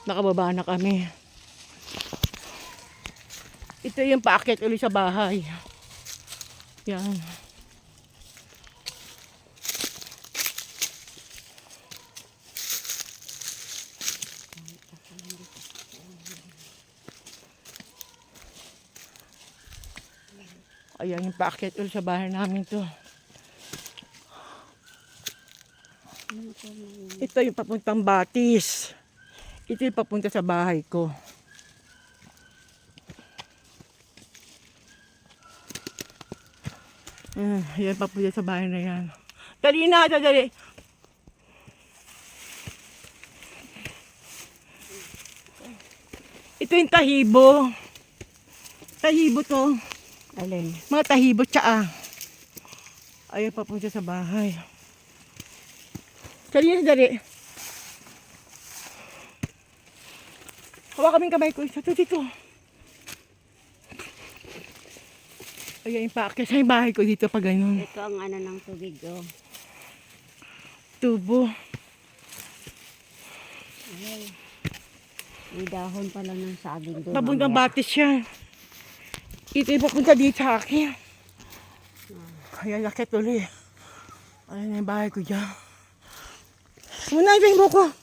Nakababa na kami. Ito yung paakyat ulit sa bahay. Yan. Ayan yung paakyat ulit sa bahay namin to. Ito yung papuntang Batis. Ito yung papunta sa bahay ko. Yan papunta sa bahay na yan. Dali na, dali. Ito yung tahibo. Tahibo to. Alin? Mga tahibo tsaa. Ayan papunta sa bahay. Dali na, dali. Hawa kaming kamay ko. Ito dito. Ayan yung paakyat sa bahay ko dito pa ganyan. Ito ang ano ng tubig, oh. Tubo. Ay. May dahon pala ng saging doon. Papuntang Batis yan. Ito yung papunta dito sa akin. Ayan, lakit ulit. Ayan yung bahay ko dyan. Muna yung buko.